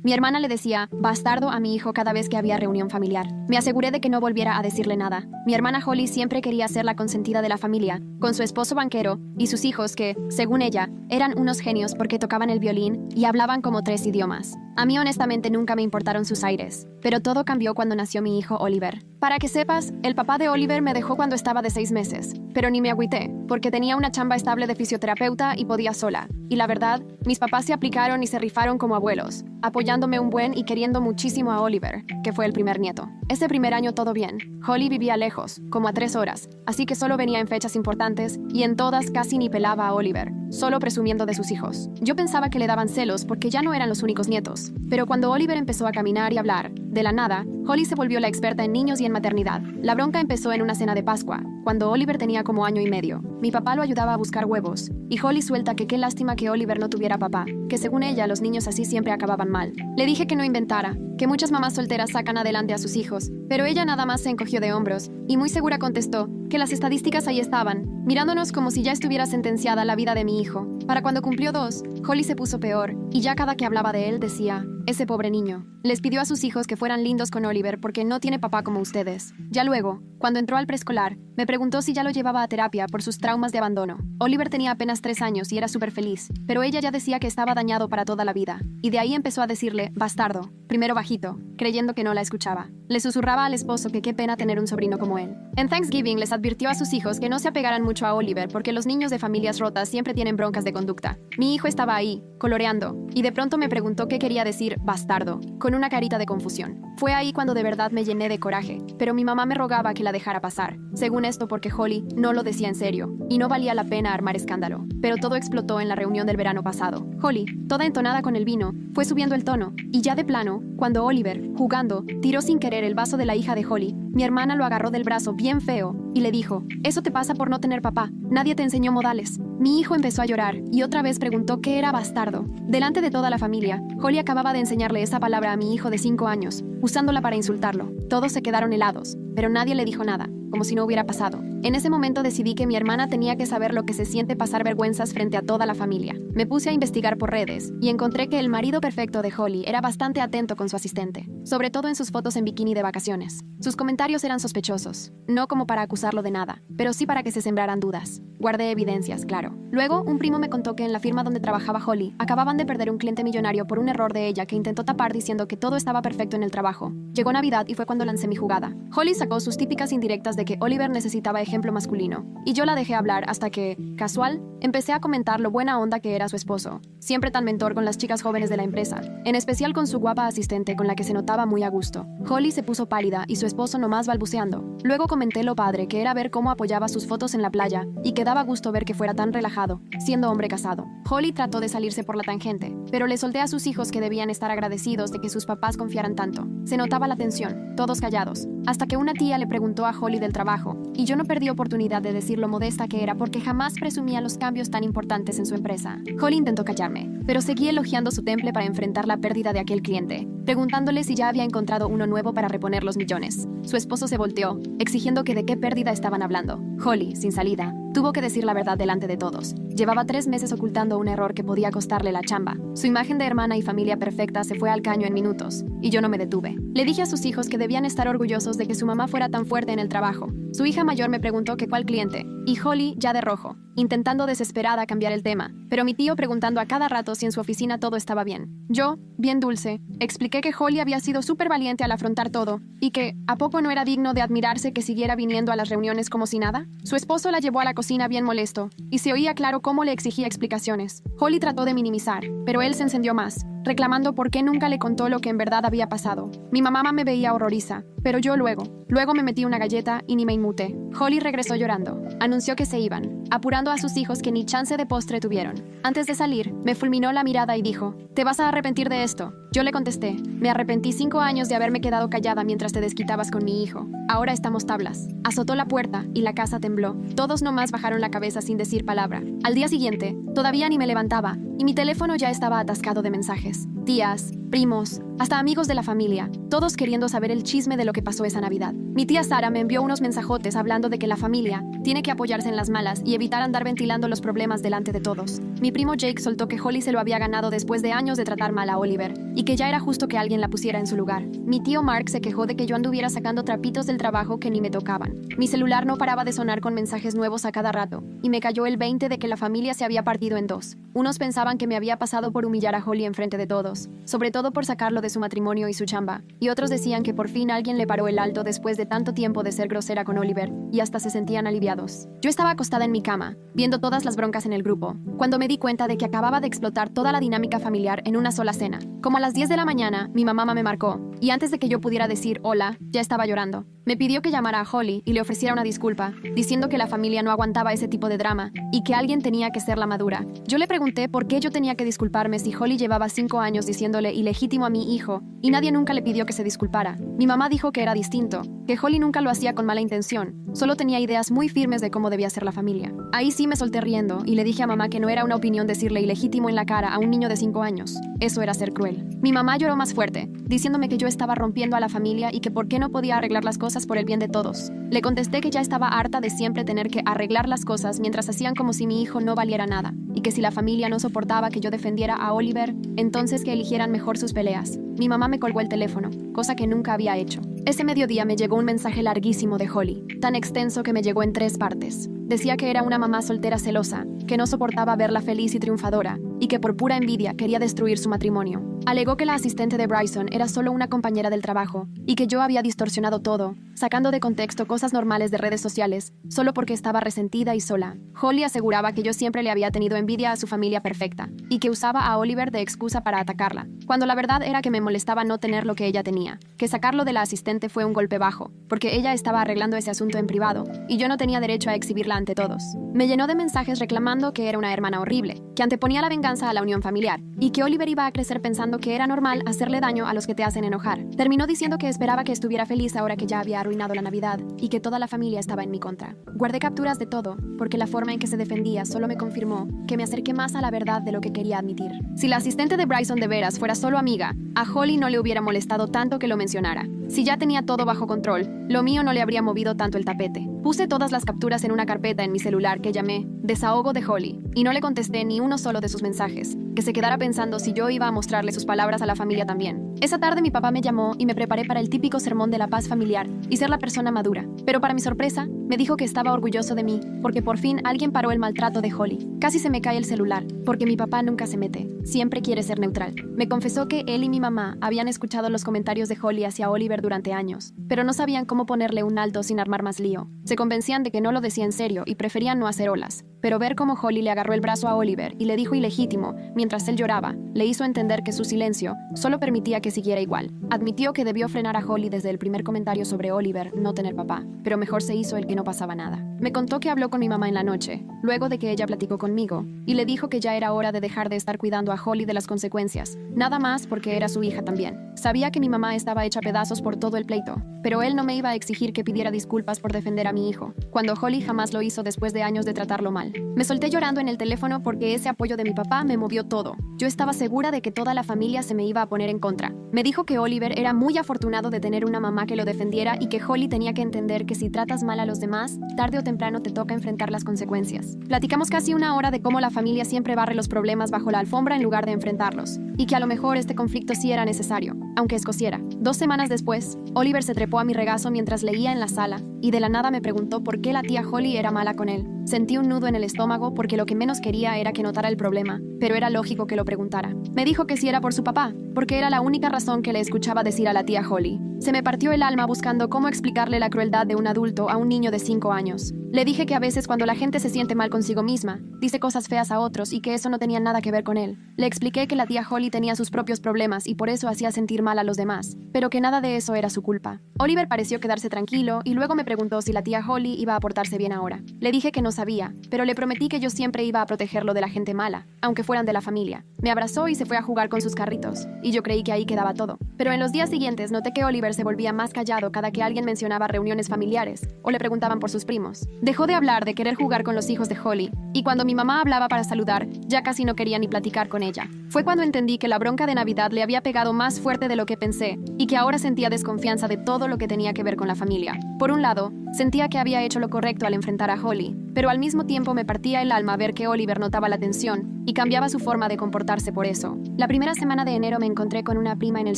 Mi hermana le decía bastardo a mi hijo cada vez que había reunión familiar. Me aseguré de que no volviera a decirle nada. Mi hermana Holly siempre quería ser la consentida de la familia, con su esposo banquero y sus hijos que, según ella, eran unos genios porque tocaban el violín y hablaban como 3 idiomas. A mí honestamente nunca me importaron sus aires, pero todo cambió cuando nació mi hijo Oliver. Para que sepas, el papá de Oliver me dejó cuando estaba de 6 meses, pero ni me agüité, porque tenía una chamba estable de fisioterapeuta y podía sola. Y la verdad, mis papás se aplicaron y se rifaron como abuelos, apoyándome un buen y queriendo muchísimo a Oliver, que fue el primer nieto. Ese primer año todo bien. Holly vivía lejos, como a 3 horas, así que solo venía en fechas importantes y en todas casi ni pelaba a Oliver, solo presumiendo de sus hijos. Yo pensaba que le daban celos porque ya no eran los únicos nietos, pero cuando Oliver empezó a caminar y hablar, de la nada, Holly se volvió la experta en niños y en maternidad. La bronca empezó en una cena de Pascua, cuando Oliver tenía como 1 año y medio. Mi papá lo ayudaba a buscar huevos, y Holly suelta que qué lástima que Oliver no tuviera papá, que según ella los niños así siempre acababan mal. Le dije que no inventara, que muchas mamás solteras sacan adelante a sus hijos, pero ella nada más se encogió de hombros, y muy segura contestó que las estadísticas ahí estaban, mirándonos como si ya estuviera sentenciada la vida de mi hijo. Para cuando cumplió 2, Holly se puso peor, y ya cada que hablaba de él decía, ese pobre niño. Les pidió a sus hijos que fueran lindos con Oliver porque no tiene papá como ustedes. Ya luego, cuando entró al preescolar, me preguntó si ya lo llevaba a terapia por sus traumas de abandono. Oliver tenía apenas 3 años y era súper feliz, pero ella ya decía que estaba dañado para toda la vida. Y de ahí empezó a decirle, bastardo, primero bajito, creyendo que no la escuchaba. Le susurraba al esposo que qué pena tener un sobrino como él. En Thanksgiving les advirtió a sus hijos que no se apegaran mucho a Oliver porque los niños de familias rotas siempre tienen broncas de conducta. Mi hijo estaba ahí, coloreando, y de pronto me preguntó qué quería decir bastardo, con una carita de confusión. Fue ahí cuando de verdad me llené de coraje, pero mi mamá me rogaba que la dejara pasar, según esto porque Holly no lo decía en serio, y no valía la pena armar escándalo. Pero todo explotó en la reunión del verano pasado. Holly, toda entonada con el vino, fue subiendo el tono, y ya de plano, cuando Oliver, jugando, tiró sin querer el vaso de la hija de Holly, mi hermana lo agarró del brazo bien feo, y le dijo, eso te pasa por no tener papá, nadie te enseñó modales. Mi hijo empezó a llorar, y otra vez preguntó qué era bastardo. Delante de toda la familia, Holly acababa de enseñarle esa palabra a mi hijo de 5 años, usándola para insultarlo. Todos se quedaron helados, pero nadie le dijo nada, como si no hubiera pasado. En ese momento decidí que mi hermana tenía que saber lo que se siente pasar vergüenzas frente a toda la familia. Me puse a investigar por redes, y encontré que el marido perfecto de Holly era bastante atento con su asistente, sobre todo en sus fotos en bikini de vacaciones. Sus comentarios eran sospechosos, no como para acusarlo de nada, pero sí para que se sembraran dudas. Guardé evidencias, claro. Luego, un primo me contó que en la firma donde trabajaba Holly, acababan de perder un cliente millonario por un error de ella que intentó tapar diciendo que todo estaba perfecto en el trabajo. Llegó Navidad y fue cuando lancé mi jugada. Holly sacó sus típicas indirectas de que Oliver necesitaba ejemplo masculino, y yo la dejé hablar hasta que, casual, empecé a comentar lo buena onda que era su esposo, siempre tan mentor con las chicas jóvenes de la empresa, en especial con su guapa asistente con la que se notaba muy a gusto. Holly se puso pálida y su esposo nomás balbuceando. Luego comenté lo padre que era ver cómo apoyaba sus fotos en la playa y que daba gusto ver que fuera tan relajado, siendo hombre casado. Holly trató de salirse por la tangente, pero le solté a sus hijos que debían estar agradecidos de que sus papás confiaran tanto. Se notaba la tensión, todos callados, hasta que una tía le preguntó a Holly del trabajo, y yo no perdí oportunidad de decir lo modesta que era porque jamás presumía los cambios tan importantes en su empresa. Holly intentó callarme, pero seguí elogiando su temple para enfrentar la pérdida de aquel cliente, preguntándole si ya había encontrado uno nuevo para reponer los millones. Su esposo se volteó, exigiendo que de qué pérdida estaban hablando. Holly, sin salida, tuvo que decir la verdad delante de todos. Llevaba 3 meses ocultando un error que podía costarle la chamba. Su imagen de hermana y familia perfecta se fue al caño en minutos, y yo no me detuve. Le dije a sus hijos que debían estar orgullosos de que su mamá fuera tan fuerte en el trabajo. Su hija mayor me preguntó que cuál cliente, y Holly ya de rojo, intentando desesperada cambiar el tema, pero mi tío preguntando a cada rato si en su oficina todo estaba bien. Yo, bien dulce, expliqué que Holly había sido súper valiente al afrontar todo, y que, ¿a poco no era digno de admirarse que siguiera viniendo a las reuniones como si nada? Su esposo la llevó a la cocina bien molesto, y se oía claro cómo le exigía explicaciones. Holly trató de minimizar, pero él se encendió más, reclamando por qué nunca le contó lo que en verdad había pasado. Mi mamá me veía horroriza, pero yo luego me metí una galleta y ni me inmuté. Holly regresó llorando. Anunció que se iban, apurando a sus hijos que ni chance de postre tuvieron. Antes de salir, me fulminó la mirada y dijo, ¿te vas a arrepentir de esto? Yo le contesté, me arrepentí 5 años de haberme quedado callada mientras te desquitabas con mi hijo. Ahora estamos tablas. Azotó la puerta y la casa tembló. Todos nomás bajaron la cabeza sin decir palabra. Al día siguiente, todavía ni me levantaba, y mi teléfono ya estaba atascado de mensajes. tías, primos, hasta amigos de la familia, todos queriendo saber el chisme de lo que pasó esa Navidad. Mi tía Sara me envió unos mensajotes hablando de que la familia tiene que apoyarse en las malas y evitar andar ventilando los problemas delante de todos. Mi primo Jake soltó que Holly se lo había ganado después de años de tratar mal a Oliver y que ya era justo que alguien la pusiera en su lugar. Mi tío Mark se quejó de que yo anduviera sacando trapitos del trabajo que ni me tocaban. Mi celular no paraba de sonar con mensajes nuevos a cada rato y me cayó el 20 de que la familia se había partido en dos. Unos pensaban que me había pasado por humillar a Holly enfrente de todos, sobre todo por sacarlo de su matrimonio y su chamba, y otros decían que por fin alguien le paró el alto después de tanto tiempo de ser grosera con Oliver, y hasta se sentían aliviados. Yo estaba acostada en mi cama, viendo todas las broncas en el grupo, cuando me di cuenta de que acababa de explotar toda la dinámica familiar en una sola cena. Como a las 10 de la mañana, mi mamá me marcó, y antes de que yo pudiera decir hola, ya estaba llorando. Me pidió que llamara a Holly y le ofreciera una disculpa, diciendo que la familia no aguantaba ese tipo de drama y que alguien tenía que ser la madura. Yo le pregunté por qué yo tenía que disculparme si Holly llevaba 5 años diciéndole ilegítimo a mi hijo y nadie nunca le pidió que se disculpara. Mi mamá dijo que era distinto, que Holly nunca lo hacía con mala intención, solo tenía ideas muy firmes de cómo debía ser la familia. Ahí sí me solté riendo y le dije a mamá que no era una opinión decirle ilegítimo en la cara a un niño de 5 años. Eso era ser cruel. Mi mamá lloró más fuerte, diciéndome que yo estaba rompiendo a la familia y que por qué no podía arreglar las cosas por el bien de todos. Le contesté que ya estaba harta de siempre tener que arreglar las cosas mientras hacían como si mi hijo no valiera nada, y que si la familia no soportaba que yo defendiera a Oliver, entonces que eligieran mejor sus peleas. Mi mamá me colgó el teléfono, cosa que nunca había hecho. Ese mediodía me llegó un mensaje larguísimo de Holly, tan extenso que me llegó en 3 partes. Decía que era una mamá soltera celosa, que no soportaba verla feliz y triunfadora, y que por pura envidia quería destruir su matrimonio. Alegó que la asistente de Bryson era solo una compañera del trabajo, y que yo había distorsionado todo, sacando de contexto cosas normales de redes sociales, solo porque estaba resentida y sola. Holly aseguraba que yo siempre le había tenido envidia a su familia perfecta, y que usaba a Oliver de excusa para atacarla, cuando la verdad era que me molestaba no tener lo que ella tenía, que sacarlo de la asistente fue un golpe bajo, porque ella estaba arreglando ese asunto en privado, y yo no tenía derecho a exhibirla ante todos. Me llenó de mensajes reclamando que era una hermana horrible, que anteponía la venganza a la unión familiar, y que Oliver iba a crecer pensando que era normal hacerle daño a los que te hacen enojar. Terminó diciendo que esperaba que estuviera feliz ahora que ya había arruinado la Navidad, y que toda la familia estaba en mi contra. Guardé capturas de todo, porque la forma en que se defendía solo me confirmó que me acerqué más a la verdad de lo que quería admitir. Si la asistente de Bryson de veras fuera solo amiga, a Holly no le hubiera molestado tanto que lo mencionara. Si ya tenía todo bajo control, lo mío no le habría movido tanto el tapete. Puse todas las capturas en una carpeta en mi celular que llamé Desahogo de Holly, y no le contesté ni uno solo de sus mensajes, que se quedara pensando si yo iba a mostrarle sus palabras a la familia también. Esa tarde mi papá me llamó y me preparé para el típico sermón de la paz familiar y ser la persona madura. Pero para mi sorpresa, me dijo que estaba orgulloso de mí, porque por fin alguien paró el maltrato de Holly. Casi se me cae el celular, porque mi papá nunca se mete, siempre quiere ser neutral. Me confesó que él y mi mamá habían escuchado los comentarios de Holly hacia Oliver durante años, pero no sabían cómo ponerle un alto sin armar más lío. Se convencían de que no lo decía en serio y preferían no hacer olas. Pero ver cómo Holly le agarró el brazo a Oliver y le dijo ilegítimo mientras él lloraba, le hizo entender que su silencio solo permitía que siguiera igual. Admitió que debió frenar a Holly desde el primer comentario sobre Oliver no tener papá, pero mejor se hizo el que no pasaba nada. Me contó que habló con mi mamá en la noche, luego de que ella platicó conmigo, y le dijo que ya era hora de dejar de estar cuidando a Holly de las consecuencias, nada más porque era su hija también. Sabía que mi mamá estaba hecha pedazos por todo el pleito, pero él no me iba a exigir que pidiera disculpas por defender a mi hijo, cuando Holly jamás lo hizo después de años de tratarlo mal. Me solté llorando en el teléfono porque ese apoyo de mi papá me movió todo. Yo estaba segura de que toda la familia se me iba a poner en contra. Me dijo que Oliver era muy afortunado de tener una mamá que lo defendiera y que Holly tenía que entender que si tratas mal a los demás, tarde o temprano te toca enfrentar las consecuencias. Platicamos casi 1 hora de cómo la familia siempre barre los problemas bajo la alfombra en lugar de enfrentarlos, y que a lo mejor este conflicto sí era necesario, aunque escociera. 2 semanas después, Oliver se trepó a mi regazo mientras leía en la sala, y de la nada me preguntó por qué la tía Holly era mala con él. Sentí un nudo en el estómago porque lo que menos quería era que notara el problema, pero era lógico que lo preguntara. Me dijo que sí era por su papá, porque era la única razón que le escuchaba decir a la tía Holly. Se me partió el alma buscando cómo explicarle la crueldad de un adulto a un niño de 5 años. Le dije que a veces cuando la gente se siente mal consigo misma, dice cosas feas a otros y que eso no tenía nada que ver con él. Le expliqué que la tía Holly tenía sus propios problemas y por eso hacía sentir mal a los demás, pero que nada de eso era su culpa. Oliver pareció quedarse tranquilo y luego me preguntó si la tía Holly iba a portarse bien ahora. Le dije que no sabía, pero le prometí que yo siempre iba a protegerlo de la gente mala, aunque fueran de la familia. Me abrazó y se fue a jugar con sus carritos, y yo creí que ahí quedaba todo. Pero en los días siguientes noté que Oliver se volvía más callado cada que alguien mencionaba reuniones familiares o le preguntaban por sus primos. Dejó de hablar de querer jugar con los hijos de Holly y cuando mi mamá hablaba para saludar, ya casi no quería ni platicar con ella. Fue cuando entendí que la bronca de Navidad le había pegado más fuerte de lo que pensé y que ahora sentía desconfianza de todo lo que tenía que ver con la familia. Por un lado, sentía que había hecho lo correcto al enfrentar a Holly, pero al mismo tiempo me partía el alma ver que Oliver notaba la tensión y cambiaba su forma de comportarse por eso. La primera semana de enero me encontré con una prima en el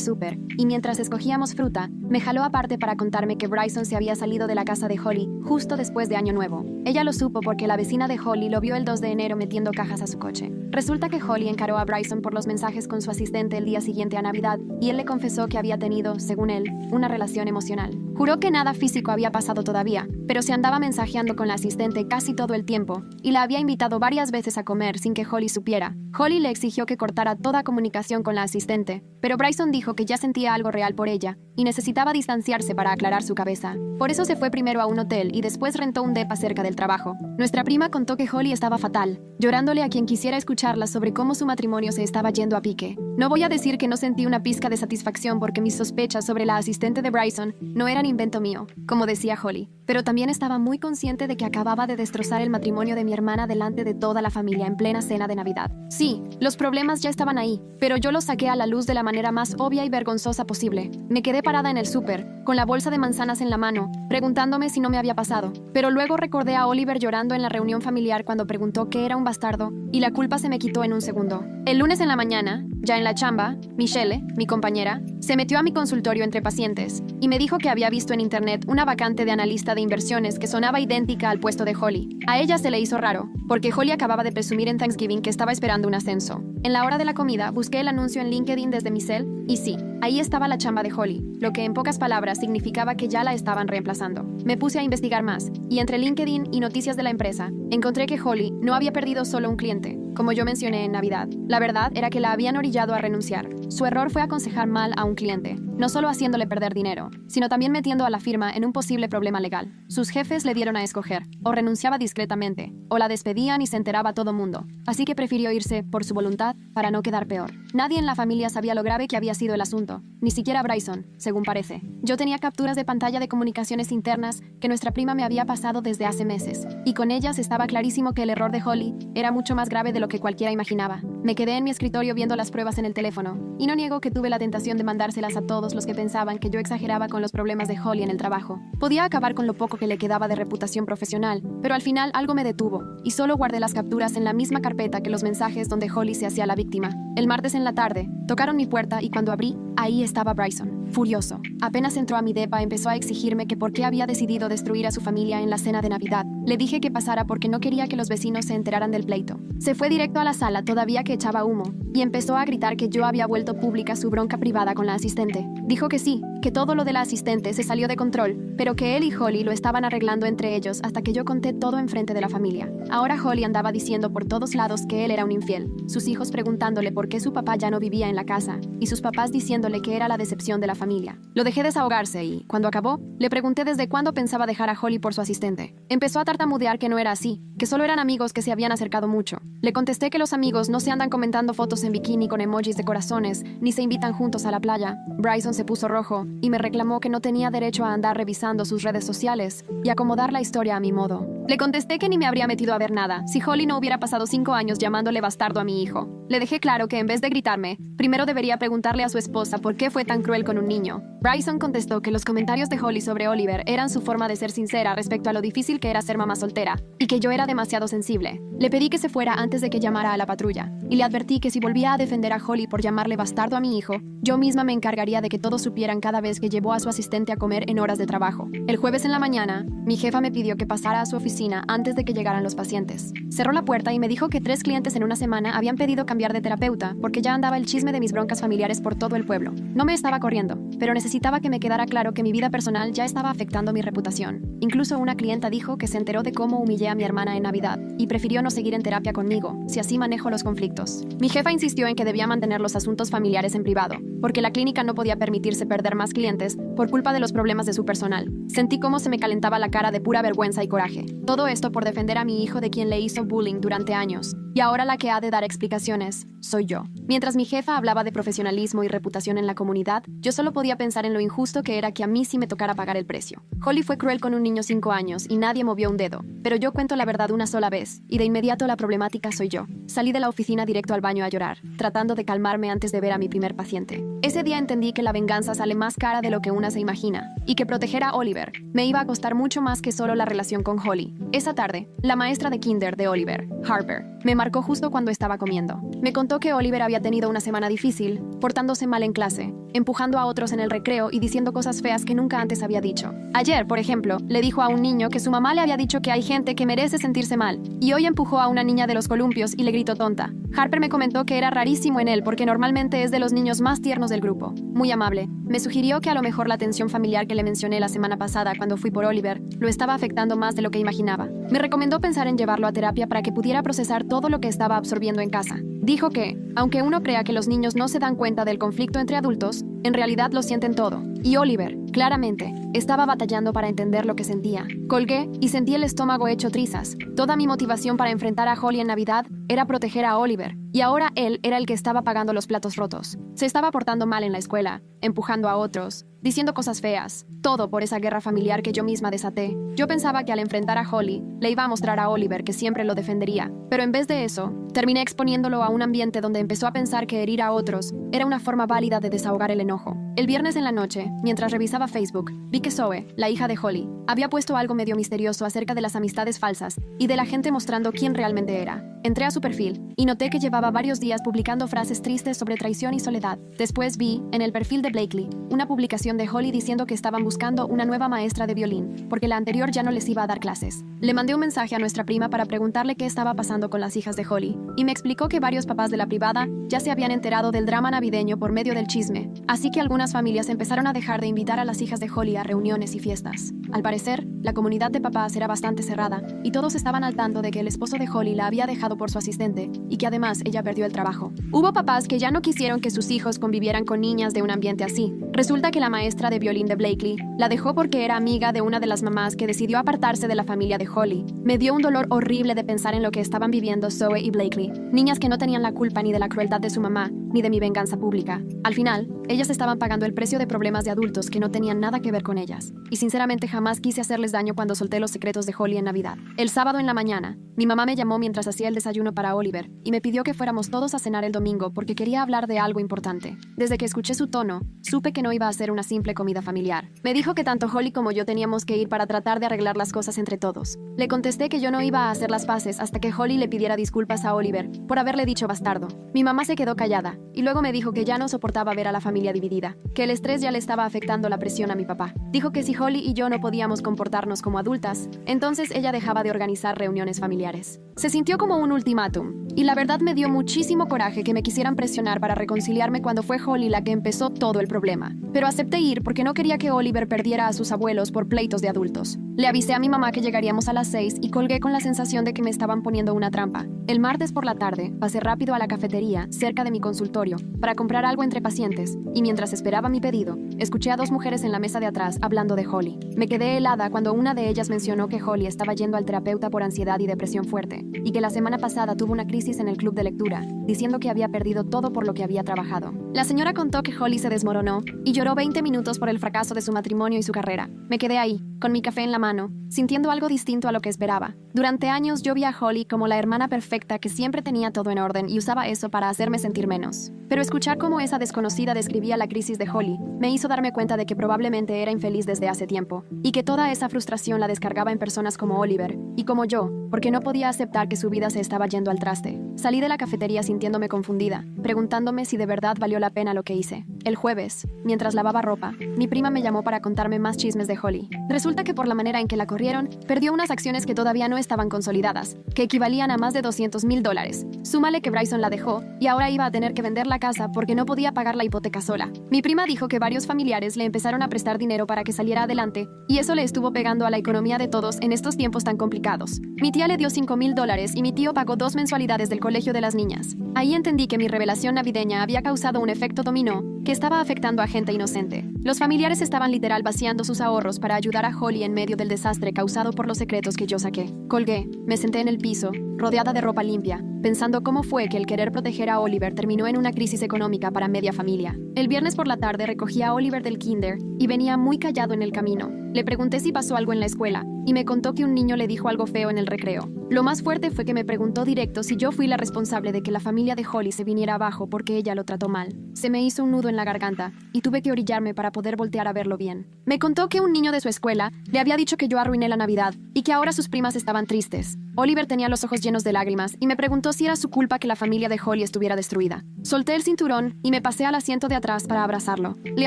súper y mientras escogíamos fruta, me jaló aparte para contarme que Bryson se había salido de la casa de Holly justo después de Año Nuevo. Ella lo supo porque la vecina de Holly lo vio el 2 de enero metiendo cajas a su coche. Resulta que Holly encaró a Bryson por los mensajes con su asistente el día siguiente a Navidad y él le confesó que había tenido, según él, una relación emocional. Juró que nada físico había pasado todavía, pero se andaba mensajeando con la asistente casi todo el tiempo y la había invitado varias veces a comer sin que Holly supiera. Holly le exigió que cortara toda comunicación con la asistente, pero Bryson dijo que ya sentía algo real por ella y necesitaba distanciarse para aclarar su cabeza. Por eso se fue primero a un hotel y después rentó un depa cerca del trabajo. Nuestra prima contó que Holly estaba fatal, llorándole a quien quisiera escucharla sobre cómo su matrimonio se estaba yendo a pique. No voy a decir que no sentí una pizca de satisfacción porque mis sospechas sobre la asistente de Bryson no eran invento mío, como decía Holly, pero también estaba muy consciente de que acababa de destrozar el matrimonio de mi hermana delante de toda la familia en plena cena de Navidad. Sí, los problemas ya estaban ahí, pero yo los saqué a la luz de la manera más obvia y vergonzosa posible. Me quedé parada en el súper, con la bolsa de manzanas en la mano, preguntándome si no me había pasado. Pero luego recordé a Oliver llorando en la reunión familiar cuando preguntó qué era un bastardo, y la culpa se me quitó en un segundo. El lunes en la mañana, ya en la chamba, Michelle, mi compañera, se metió a mi consultorio entre pacientes y me dijo que había visto en internet una vacante de analista de inversiones que sonaba idéntica al puesto de Holly. A ella se le hizo raro, porque Holly acababa de presumir en Thanksgiving que estaba esperando un ascenso. En la hora de la comida, busqué el anuncio en LinkedIn desde mi cel y sí, ahí estaba la chamba de Holly, lo que en pocas palabras significaba que ya la estaban reemplazando. Me puse a investigar más y entre LinkedIn y noticias de la empresa, encontré que Holly no había perdido solo un cliente, como yo mencioné en Navidad. La verdad era que la habían orillado a renunciar. Su error fue aconsejar mal a un cliente, no solo haciéndole perder dinero, sino también metiendo a la firma en un posible problema legal. Sus jefes le dieron a escoger, o renunciaba discretamente, o la despedían y se enteraba todo mundo. Así que prefirió irse, por su voluntad, para no quedar peor. Nadie en la familia sabía lo grave que había sido el asunto, ni siquiera Bryson, según parece. Yo tenía capturas de pantalla de comunicaciones internas que nuestra prima me había pasado desde hace meses, y con ellas estaba clarísimo que el error de Holly era mucho más grave de lo que cualquiera imaginaba. Me quedé en mi escritorio viendo las pruebas en el teléfono, y no niego que tuve la tentación de mandárselas a todos los que pensaban que yo exageraba con los problemas de Holly en el trabajo. Podía acabar con lo poco que le quedaba de reputación profesional, pero al final algo me detuvo, y solo guardé las capturas en la misma carpeta que los mensajes donde Holly se hacía la víctima. El martes en la tarde, tocaron mi puerta y cuando abrí, ahí estaba Bryson, furioso. Apenas entró a mi depa, empezó a exigirme que por qué había decidido destruir a su familia en la cena de Navidad. Le dije que pasara porque no quería que los vecinos se enteraran del pleito. Se fue directo a la sala todavía que echaba humo y empezó a gritar que yo había vuelto pública su bronca privada con la asistente. Dijo que sí, que todo lo de la asistente se salió de control, pero que él y Holly lo estaban arreglando entre ellos hasta que yo conté todo enfrente de la familia. Ahora Holly andaba diciendo por todos lados que él era un infiel, sus hijos preguntándole por qué su papá ya no vivía en la casa y sus papás diciéndole que era la decepción de la familia. Lo dejé desahogarse y, cuando acabó, le pregunté desde cuándo pensaba dejar a Holly por su asistente. Empezó a tartamudear que no era así, que solo eran amigos que se habían acercado mucho. Le contesté que los amigos no se andan comentando fotos en bikini con emojis de corazones, ni se invitan juntos a la playa. Bryson se puso rojo y me reclamó que no tenía derecho a andar revisando sus redes sociales y acomodar la historia a mi modo. Le contesté que ni me habría metido a ver nada si Holly no hubiera pasado 5 años llamándole bastardo a mi hijo. Le dejé claro que en vez de gritarme, primero debería preguntarle a su esposa por qué fue tan cruel con un niño. Bryson contestó que los comentarios de Holly sobre Oliver eran su forma de ser sincera respecto a lo difícil que era ser mamá soltera y que yo era demasiado sensible. Le pedí que se fuera antes de que llamara a la patrulla y le advertí que si volvía a defender a Holly por llamarle bastardo a mi hijo, yo misma me encargaría de que todos supieran cada vez que llevó a su asistente a comer en horas de trabajo. El jueves en la mañana, mi jefa me pidió que pasara a su oficina antes de que llegaran los pacientes. Cerró la puerta y me dijo que 3 clientes en una semana habían pedido cambiar de terapeuta porque ya andaba el chisme de mis broncas familiares por todo el pueblo. No me estaba corriendo, pero necesitaba que me quedara claro que mi vida personal ya estaba afectando mi reputación. Incluso una clienta dijo que se enteró de cómo humillé a mi hermana en Navidad y prefirió no seguir en terapia conmigo, si así manejo los conflictos. Mi jefa insistió en que debía mantener los asuntos familiares en privado, porque la clínica no podía permitirse perder más clientes por culpa de los problemas de su personal. Sentí cómo se me calentaba la cara de pura vergüenza y coraje. Todo esto por defender a mi hijo de quien le hizo bullying durante años. y ahora la que ha de dar explicaciones soy yo. Mientras mi jefa hablaba de profesionalismo y reputación en la comunidad, yo solo podía pensar en lo injusto que era que a mí sí me tocara pagar el precio. Holly fue cruel con un niño 5 años y nadie movió un dedo, pero yo cuento la verdad una sola vez, y de inmediato la problemática soy yo. Salí de la oficina directo al baño a llorar, tratando de calmarme antes de ver a mi primer paciente. Ese día entendí que la venganza sale más cara de lo que una se imagina, y que proteger a Oliver me iba a costar mucho más que solo la relación con Holly. Esa tarde, la maestra de kinder de Oliver, Harper, me marcó justo cuando estaba comiendo. Me contó que Oliver había tenido una semana difícil, portándose mal en clase, empujando a otros en el recreo y diciendo cosas feas que nunca antes había dicho. Ayer, por ejemplo, le dijo a un niño que su mamá le había dicho que hay gente que merece sentirse mal, y hoy empujó a una niña de los columpios y le gritó tonta. Harper me comentó que era rarísimo en él porque normalmente es de los niños más tiernos del grupo. Muy amable. Me sugirió que a lo mejor la tensión familiar que le mencioné la semana pasada cuando fui por Oliver lo estaba afectando más de lo que imaginaba. Me recomendó pensar en llevarlo a terapia para que pudiera procesar todo lo que estaba absorbiendo en casa. Dijo que, aunque uno crea que los niños no se dan cuenta del conflicto entre adultos, en realidad lo sienten todo. Y Oliver, claramente, estaba batallando para entender lo que sentía. Colgué y sentí el estómago hecho trizas. Toda mi motivación para enfrentar a Holly en Navidad era proteger a Oliver, y ahora él era el que estaba pagando los platos rotos. Se estaba portando mal en la escuela, empujando a otros, diciendo cosas feas, todo por esa guerra familiar que yo misma desaté. Yo pensaba que al enfrentar a Holly, le iba a mostrar a Oliver que siempre lo defendería, pero en vez de eso, terminé exponiéndolo a un ambiente donde empezó a pensar que herir a otros era una forma válida de desahogar el enojo. El viernes en la noche, mientras revisaba Facebook, vi que Zoe, la hija de Holly, había puesto algo medio misterioso acerca de las amistades falsas y de la gente mostrando quién realmente era. Entré a su perfil y noté que llevaba varios días publicando frases tristes sobre traición y soledad. Después vi, en el perfil de Blakely, una publicación de Holly diciendo que estaban buscando una nueva maestra de violín, porque la anterior ya no les iba a dar clases. Le mandé un mensaje a nuestra prima para preguntarle qué estaba pasando con las hijas de Holly, y me explicó que varios papás de la privada ya se habían enterado del drama navideño por medio del chisme, así que algunas familias empezaron a dejar de invitar a las hijas de Holly a reuniones y fiestas. Al parecer, la comunidad de papás era bastante cerrada, y todos estaban al tanto de que el esposo de Holly la había dejado por su asistente, y que además ella perdió el trabajo. Hubo papás que ya no quisieron que sus hijos convivieran con niñas de un ambiente así. Resulta que la maestra de violín de Blakely la dejó porque era amiga de una de las mamás que decidió apartarse de la familia de Holly. Me dio un dolor horrible de pensar en lo que estaban viviendo Zoe y Blakely, niñas que no tenían la culpa ni de la crueldad de su mamá, ni de mi venganza pública. Al final, ellas estaban pagando el precio de problemas de adultos que no tenían nada que ver con ellas. Y sinceramente jamás quise hacerles daño cuando solté los secretos de Holly en Navidad. El sábado en la mañana, mi mamá me llamó mientras hacía el desayuno para Oliver y me pidió que fuéramos todos a cenar el domingo porque quería hablar de algo importante. Desde que escuché su tono, supe que no iba a ser una simple comida familiar. Me dijo que tanto Holly como yo teníamos que ir para tratar de arreglar las cosas entre todos. Le contesté que yo no iba a hacer las paces hasta que Holly le pidiera disculpas a Oliver por haberle dicho bastardo. Mi mamá se quedó callada y luego me dijo que ya no soportaba ver a la familia dividida, que el estrés ya le estaba afectando la presión a mi papá. Dijo que si Holly y yo no podíamos comportarnos como adultas, entonces ella dejaba de organizar reuniones familiares. Se sintió como un ultimátum, y la verdad me dio muchísimo coraje que me quisieran presionar para reconciliarme cuando fue Holly la que empezó todo el problema. Pero acepté ir porque no quería que Oliver perdiera a sus abuelos por pleitos de adultos. Le avisé a mi mamá que llegaríamos a las 6 y colgué con la sensación de que me estaban poniendo una trampa. El martes por la tarde, pasé rápido a la cafetería, cerca de mi consultorio, para comprar algo entre pacientes, y mientras esperaba mi pedido, escuché a dos mujeres en la mesa de atrás hablando de Holly. Me quedé helada cuando una de ellas mencionó que Holly estaba yendo al terapeuta por ansiedad y depresión fuerte, y que la semana pasada tuvo una crisis en el club de lectura, diciendo que había perdido todo por lo que había trabajado. La señora contó que Holly se desmoronó y lloró 20 minutos por el fracaso de su matrimonio y su carrera. Me quedé ahí, con mi café en la mano, sintiendo algo distinto a lo que esperaba. Durante años yo vi a Holly como la hermana perfecta que siempre tenía todo en orden y usaba eso para hacerme sentir menos. Pero escuchar cómo esa desconocida describía la crisis de Holly me hizo darme cuenta de que probablemente era infeliz desde hace tiempo, y que toda esa frustración la descargaba en personas como Oliver, y como yo, porque no podía aceptar que su vida se estaba yendo al traste. Salí de la cafetería sintiéndome confundida, preguntándome si de verdad valió la pena lo que hice. El jueves, mientras lavaba ropa, mi prima me llamó para contarme más chismes de Holly. Resulta que por la manera en que la corrieron, perdió unas acciones que todavía no estaban consolidadas, que equivalían a más de $200,000. Súmale que Bryson la dejó, y ahora iba a tener que vender la casa porque no podía pagar la hipoteca sola. Mi prima dijo que varios familiares le empezaron a prestar dinero para que saliera adelante, y eso le estuvo pegando a la economía de todos en estos tiempos tan complicados. Mi tía le dio $5,000 y mi tío pagó 2 mensualidades del colegio de las niñas. Ahí entendí que mi revelación navideña había causado un efecto dominó que estaba afectando a gente inocente. Los familiares estaban literal vaciando sus ahorros para ayudar a Holly en medio del desastre causado por los secretos que yo saqué. Colgué, me senté en el piso rodeada de ropa limpia, pensando cómo fue que el querer proteger a Oliver terminó en una crisis económica para media familia. El viernes por la tarde recogí a Oliver del kinder y venía muy callado en el camino. Le pregunté si pasó algo en la escuela y me contó que un niño le dijo algo feo en el recreo. Lo más fuerte fue que me preguntó directo si yo fui la responsable de que la familia de Holly se viniera abajo porque ella lo trató mal. Se me hizo un nudo en la garganta y tuve que orillarme para poder voltear a verlo bien. Me contó que un niño de su escuela le había dicho que yo arruiné la Navidad y que ahora sus primas estaban tristes. Oliver tenía los ojos llenos de lágrimas y me preguntó si era su culpa que la familia de Holly estuviera destruida. Solté el cinturón y me pasé al asiento de atrás para abrazarlo. Le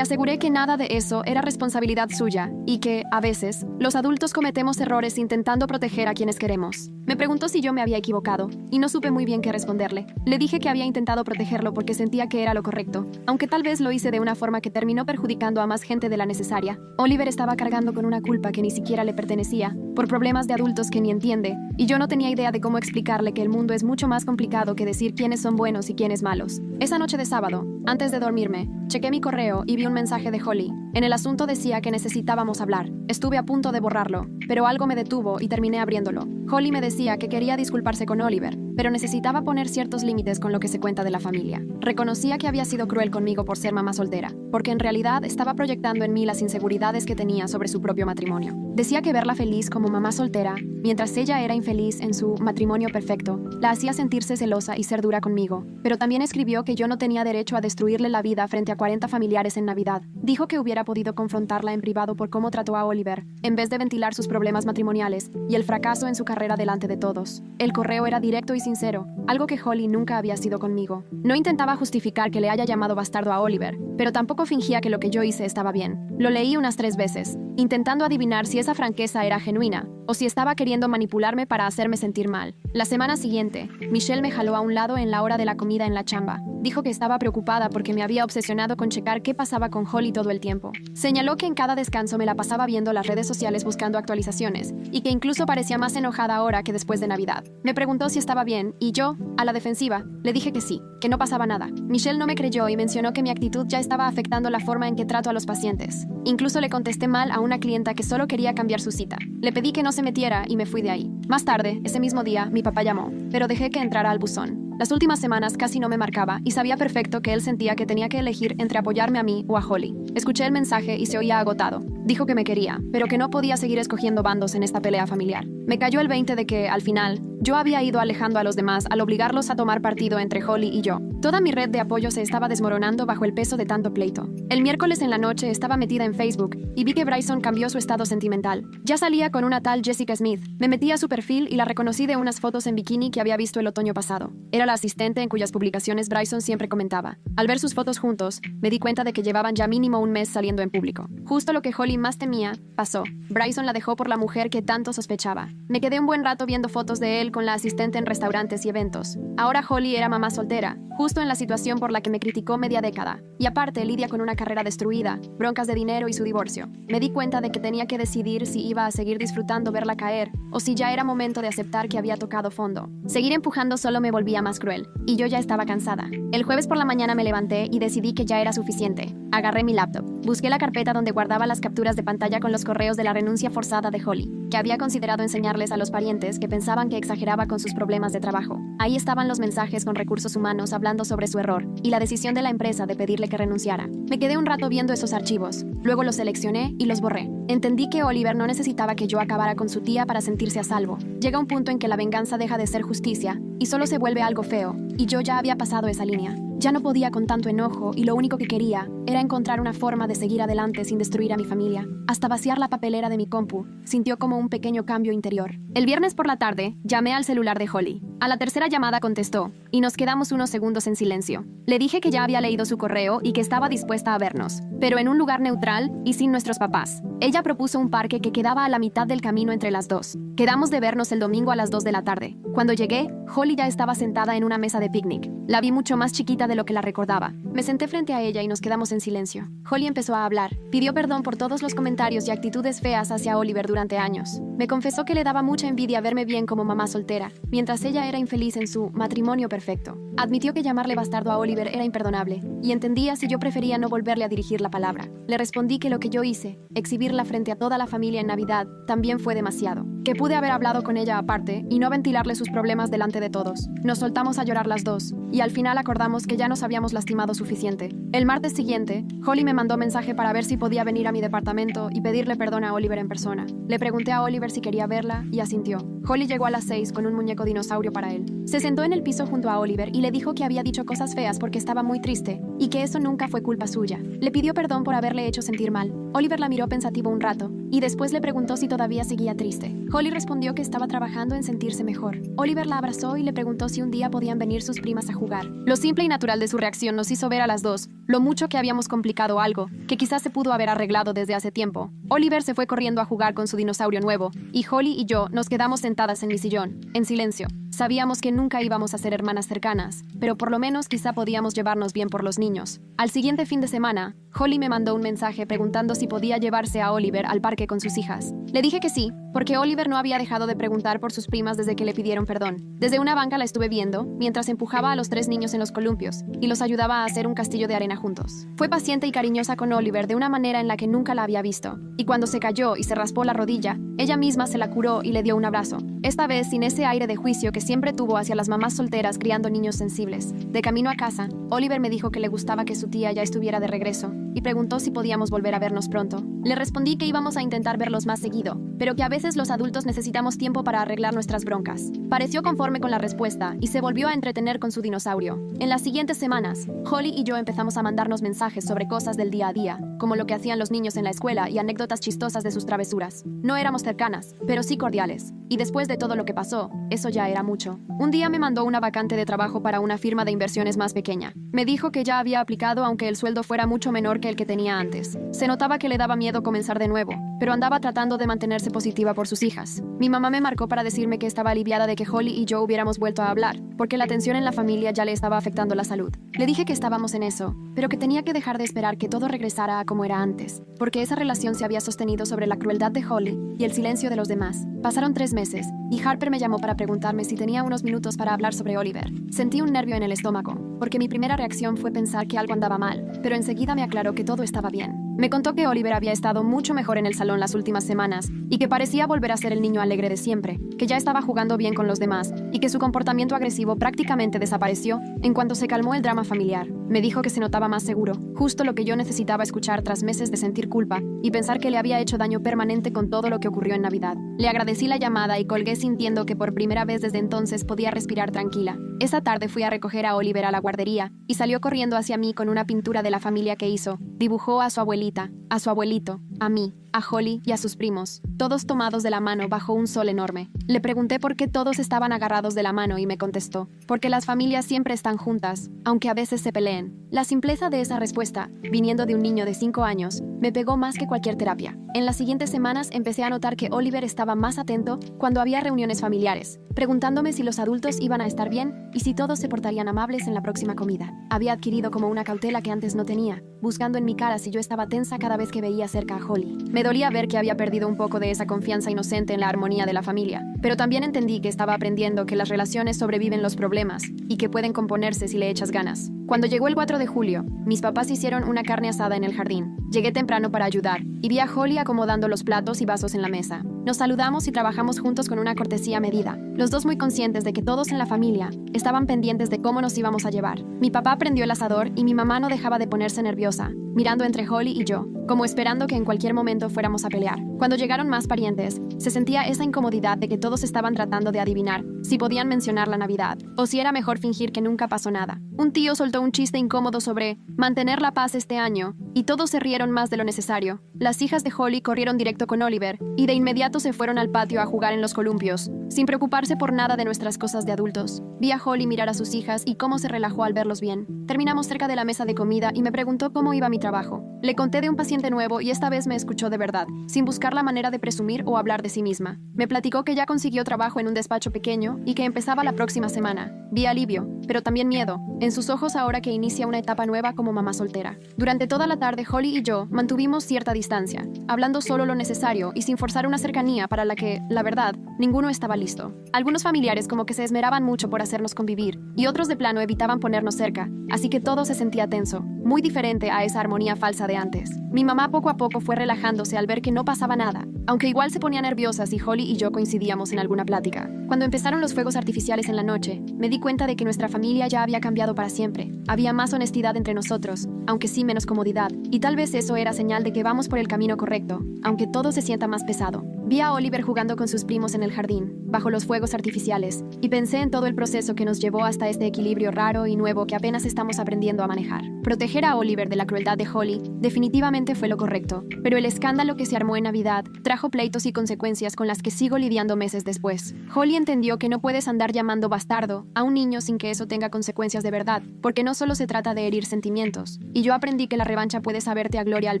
aseguré que nada de eso era responsabilidad suya y que, a veces, los adultos cometemos errores intentando proteger a quienes queremos. Me preguntó si yo me había equivocado y no supe muy bien qué responderle. Le dije que había intentado protegerlo porque sentía que era lo correcto, aunque tal vez lo hice de una forma que terminó perjudicando a más gente de la necesaria. Oliver estaba cargando con una culpa que ni siquiera le pertenecía, por problemas de adultos que ni entiende, y yo no tenía idea de cómo explicarle que el mundo es mucho más complicado que decir quiénes son buenos y quiénes malos. Esa noche de sábado, antes de dormirme, chequé mi correo y vi un mensaje de Holly. En el asunto decía que necesitábamos hablar. Estuve a punto de borrarlo, pero algo me detuvo y terminé abriéndolo. Holly me decía que quería disculparse con Oliver, pero necesitaba poner ciertos límites con lo que se cuenta de la familia. Reconocía que había sido cruel conmigo por ser mamá soltera, porque en realidad estaba proyectando en mí las inseguridades que tenía sobre su propio matrimonio. Decía que verla feliz como mamá soltera, mientras ella era infeliz en su matrimonio perfecto, la hacía sentirse celosa y ser dura conmigo. Pero también escribió que yo no tenía derecho a destruirle la vida frente a 40 familiares en Navidad. Dijo que hubiera podido confrontarla en privado por cómo trató a Oliver, en vez de ventilar sus problemas matrimoniales y el fracaso en su carrera delante de todos. El correo era directo y sincero, algo que Holly nunca había sido conmigo. No intentaba justificar que le haya llamado bastardo a Oliver, pero tampoco fingía que lo que yo hice estaba bien. Lo leí unas 3 veces, intentando adivinar si esa franqueza era genuina o si estaba queriendo manipularme para hacerme sentir mal. La semana siguiente, Michelle me jaló a un lado en la hora de la comida en la chamba. Dijo que estaba preocupada porque me había obsesionado con checar qué pasaba con Holly todo el tiempo. Señaló que en cada descanso me la pasaba viendo las redes sociales buscando actualizaciones y que incluso parecía más enojada ahora que después de Navidad. Me preguntó si estaba bien y yo, a la defensiva, le dije que sí, que no pasaba nada. Michelle no me creyó y mencionó que mi actitud ya estaba afectando la forma en que trato a los pacientes. Incluso le contesté mal a una clienta que solo quería cambiar su cita. Le pedí que no se metiera y me fui de ahí. Más tarde, ese mismo día, mi papá llamó, pero dejé que entrara al buzón. Las últimas semanas casi no me marcaba y sabía perfecto que él sentía que tenía que elegir entre apoyarme a mí o a Holly. Escuché el mensaje y se oía agotado. Dijo que me quería, pero que no podía seguir escogiendo bandos en esta pelea familiar. Me cayó el 20 de que, al final, yo había ido alejando a los demás al obligarlos a tomar partido entre Holly y yo. Toda mi red de apoyo se estaba desmoronando bajo el peso de tanto pleito. El miércoles en la noche estaba metida en Facebook y vi que Bryson cambió su estado sentimental. Ya salía con una tal Jessica Smith. Me metí a su perfil y la reconocí de unas fotos en bikini que había visto el otoño pasado. Era la asistente en cuyas publicaciones Bryson siempre comentaba. Al ver sus fotos juntos, me di cuenta de que llevaban ya mínimo un mes saliendo en público. Justo lo que Holly más temía, pasó. Bryson la dejó por la mujer que tanto sospechaba. Me quedé un buen rato viendo fotos de él con la asistente en restaurantes y eventos. Ahora Holly era mamá soltera, justo en la situación por la que me criticó media década. Y aparte lidia con una carrera destruida, broncas de dinero y su divorcio. Me di cuenta de que tenía que decidir si iba a seguir disfrutando verla caer o si ya era momento de aceptar que había tocado fondo. Seguir empujando solo me volvía más cruel, y yo ya estaba cansada. El jueves por la mañana me levanté y decidí que ya era suficiente. Agarré mi laptop, busqué la carpeta donde guardaba las capturas de pantalla con los correos de la renuncia forzada de Holly, que había considerado enseñarles a los parientes que pensaban que exageraba con sus problemas de trabajo. Ahí estaban los mensajes con recursos humanos hablando sobre su error y la decisión de la empresa de pedirle que renunciara. Me quedé un rato viendo esos archivos, luego los seleccioné y los borré. Entendí que Oliver no necesitaba que yo acabara con su tía para sentirse a salvo. Llega un punto en que la venganza deja de ser justicia y solo se vuelve algo feo, y yo ya había pasado esa línea. Ya no podía con tanto enojo y lo único que quería era encontrar una forma de seguir adelante sin destruir a mi familia. Hasta vaciar la papelera de mi compu, sintió como un pequeño cambio interior. El viernes por la tarde, llamé al celular de Holly. A la tercera llamada contestó, y nos quedamos unos segundos en silencio. Le dije que ya había leído su correo y que estaba dispuesta a vernos, pero en un lugar neutral y sin nuestros papás. Ella propuso un parque que quedaba a la mitad del camino entre las dos. Quedamos de vernos el domingo a las 2 de la tarde. Cuando llegué, Holly ya estaba sentada en una mesa de picnic. La vi mucho más chiquita de lo que la recordaba. Me senté frente a ella y nos quedamos en silencio. Holly empezó a hablar. Pidió perdón por todos los comentarios y actitudes feas hacia Oliver durante años. Me confesó que le daba mucha envidia verme bien como mamá soltera, mientras ella era infeliz en su matrimonio perfecto. Admitió que llamarle bastardo a Oliver era imperdonable, y entendía si yo prefería no volverle a dirigir la palabra. Le respondí que lo que yo hice, exhibirla frente a toda la familia en Navidad, también fue demasiado. que pude haber hablado con ella aparte y no ventilarle sus problemas delante de todos. Nos soltamos a llorar las dos, y al final acordamos que ya nos habíamos lastimado suficiente. El martes siguiente, Holly me mandó mensaje para ver si podía venir a mi departamento y pedirle perdón a Oliver en persona. Le pregunté a Oliver si quería verla y asintió. Holly llegó a las 6 con un muñeco dinosaurio para él. Se sentó en el piso junto a Oliver y le dijo que había dicho cosas feas porque estaba muy triste y que eso nunca fue culpa suya. Le pidió perdón por haberle hecho sentir mal. Oliver la miró pensativo un rato y después le preguntó si todavía seguía triste. Holly respondió que estaba trabajando en sentirse mejor. Oliver la abrazó y le preguntó si un día podían venir sus primas a jugar. Lo simple y natural de su reacción nos hizo ver a las dos lo mucho que habíamos complicado algo que quizás se pudo haber arreglado desde hace tiempo. Oliver se fue corriendo a jugar con su dinosaurio nuevo y Holly y yo nos quedamos sentadas en mi sillón, en silencio. Sabíamos que nunca íbamos a ser hermanas cercanas, pero por lo menos quizá podíamos llevarnos bien por los niños. Al siguiente fin de semana, Holly me mandó un mensaje preguntando si podía llevarse a Oliver al parque con sus hijas. Le dije que sí, porque Oliver no había dejado de preguntar por sus primas desde que le pidieron perdón. Desde una banca la estuve viendo, mientras empujaba a los 3 niños en los columpios y los ayudaba a hacer un castillo de arena juntos. Fue paciente y cariñosa con Oliver de una manera en la que nunca la había visto, y cuando se cayó y se raspó la rodilla, ella misma se la curó y le dio un abrazo. Esta vez sin ese aire de juicio que siempre tuvo hacia las mamás solteras criando niños sensibles. De camino a casa, Oliver me dijo que le gustaba que su tía ya estuviera de regreso y preguntó si podíamos volver a vernos pronto. Le respondí que íbamos a intentar verlos más seguido, pero que a veces los adultos necesitamos tiempo para arreglar nuestras broncas. Pareció conforme con la respuesta y se volvió a entretener con su dinosaurio. En las siguientes semanas, Holly y yo empezamos a mandarnos mensajes sobre cosas del día a día, como lo que hacían los niños en la escuela y anécdotas chistosas de sus travesuras. No éramos cercanas, pero sí cordiales. Y después de todo lo que pasó, eso ya era mucho. Un día me mandó una vacante de trabajo para una firma de inversiones más pequeña. Me dijo que ya había aplicado aunque el sueldo fuera mucho menor que el que tenía antes. Se notaba que le daba miedo comenzar de nuevo, pero andaba tratando de mantenerse positiva por sus hijas. Mi mamá me marcó para decirme que estaba aliviada de que Holly y yo hubiéramos vuelto a hablar, porque la tensión en la familia ya le estaba afectando la salud. Le dije que estábamos en eso, pero que tenía que dejar de esperar que todo regresara a como era antes, porque esa relación se había sostenido sobre la crueldad de Holly y el silencio de los demás. Pasaron 3 meses, y Harper me llamó para preguntarme si tenía unos minutos para hablar sobre Oliver. Sentí un nervio en el estómago, porque mi primera reacción fue pensar que algo andaba mal, pero enseguida me aclaró que todo estaba bien. Me contó que Oliver había estado mucho mejor en el salón las últimas semanas y que parecía volver a ser el niño alegre de siempre, que ya estaba jugando bien con los demás y que su comportamiento agresivo prácticamente desapareció en cuanto se calmó el drama familiar. Me dijo que se notaba más seguro, justo lo que yo necesitaba escuchar tras meses de sentir culpa y pensar que le había hecho daño permanente con todo lo que ocurrió en Navidad. Le agradecí la llamada y colgué sintiendo que por primera vez desde entonces podía respirar tranquila. Esa tarde fui a recoger a Oliver a la guardería y salió corriendo hacia mí con una pintura de la familia que hizo. Dibujó a su abuelita, a su abuelito, a mí, a Holly y a sus primos, todos tomados de la mano bajo un sol enorme. Le pregunté por qué todos estaban agarrados de la mano y me contestó, porque las familias siempre están juntas, aunque a veces se peleen. La simpleza de esa respuesta, viniendo de un niño de 5 años, me pegó más que cualquier terapia. En las siguientes semanas empecé a notar que Oliver estaba más atento cuando había reuniones familiares, preguntándome si los adultos iban a estar bien y si todos se portarían amables en la próxima comida. Había adquirido como una cautela que antes no tenía, buscando en mi cara si yo estaba tensa cada vez que veía cerca a Holly. Me dolía ver que había perdido un poco de esa confianza inocente en la armonía de la familia, pero también entendí que estaba aprendiendo que las relaciones sobreviven los problemas y que pueden componerse si le echas ganas. Cuando llegó el 4 de julio, mis papás hicieron una carne asada en el jardín. Llegué temprano para ayudar y vi a Holly acomodando los platos y vasos en la mesa. Nos saludamos y trabajamos juntos con una cortesía medida, los dos muy conscientes de que todos en la familia estaban pendientes de cómo nos íbamos a llevar. Mi papá prendió el asador y mi mamá no dejaba de ponerse nerviosa, mirando entre Holly y yo, como esperando que en cualquier momento fuéramos a pelear. Cuando llegaron más parientes, se sentía esa incomodidad de que todos estaban tratando de adivinar si podían mencionar la Navidad, o si era mejor fingir que nunca pasó nada. Un tío soltó un chiste incómodo sobre mantener la paz este año, y todos se rieron más de lo necesario. Las hijas de Holly corrieron directo con Oliver, y de inmediato se fueron al patio a jugar en los columpios, sin preocuparse por nada de nuestras cosas de adultos. Vi a Holly mirar a sus hijas y cómo se relajó al verlos bien. Terminamos cerca de la mesa de comida y me preguntó cómo iba mi trabajo. Le conté de un paciente nuevo y esta vez me escuchó de verdad, sin buscar la manera de presumir o hablar de sí misma. Me platicó que ya consiguió trabajo en un despacho pequeño y que empezaba la próxima semana. Vi alivio, pero también miedo, en sus ojos ahora que inicia una etapa nueva como mamá soltera. Durante toda la tarde, Holly y yo mantuvimos cierta distancia, hablando solo lo necesario y sin forzar una cercanía para la que, la verdad, ninguno estaba listo. Algunos familiares como que se esmeraban mucho por hacernos convivir y otros de plano evitaban ponernos cerca, así que todo se sentía tenso. muy diferente a esa armonía falsa de antes. Mi mamá poco a poco fue relajándose al ver que no pasaba nada, aunque igual se ponía nerviosa si Holly y yo coincidíamos en alguna plática. Cuando empezaron los fuegos artificiales en la noche, me di cuenta de que nuestra familia ya había cambiado para siempre. Había más honestidad entre nosotros, aunque sí menos comodidad, y tal vez eso era señal de que vamos por el camino correcto, aunque todo se sienta más pesado. Vi a Oliver jugando con sus primos en el jardín, bajo los fuegos artificiales, y pensé en todo el proceso que nos llevó hasta este equilibrio raro y nuevo que apenas estamos aprendiendo a manejar. Proteger a Oliver de la crueldad de Holly definitivamente fue lo correcto, pero el escándalo que se armó en Navidad trajo pleitos y consecuencias con las que sigo lidiando meses después. Holly entendió que no puedes andar llamando bastardo a un niño sin que eso tenga consecuencias de verdad, porque no solo se trata de herir sentimientos. Y yo aprendí que la revancha puede saberte a gloria al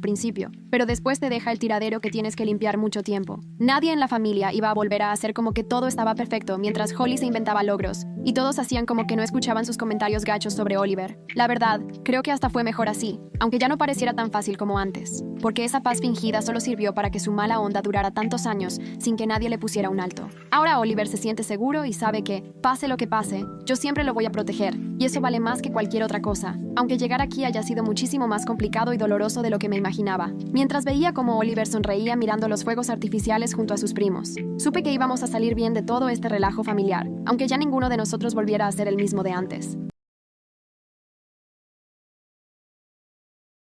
principio, pero después te deja el tiradero que tienes que limpiar mucho tiempo. Nadie en la familia iba a volver a hacer como que todo estaba perfecto mientras Holly se inventaba logros, y todos hacían como que no escuchaban sus comentarios gachos sobre Oliver. La verdad, creo que hasta fue mejor así, aunque ya no pareciera tan fácil como antes, porque esa paz fingida solo sirvió para que su mala onda durara tantos años sin que nadie le pusiera un alto. Ahora Oliver se siente seguro y sabe que, pase lo que pase, yo siempre lo voy a proteger, y eso vale más que cualquier otra cosa, aunque llegar aquí haya sido muchísimo más complicado y doloroso de lo que me imaginaba. Mientras veía cómo Oliver sonreía mirando los fuegos artificiales junto a sus primos, supe que íbamos a salir bien de todo este relajo familiar, aunque ya ninguno de nosotros volviera a ser el mismo de antes.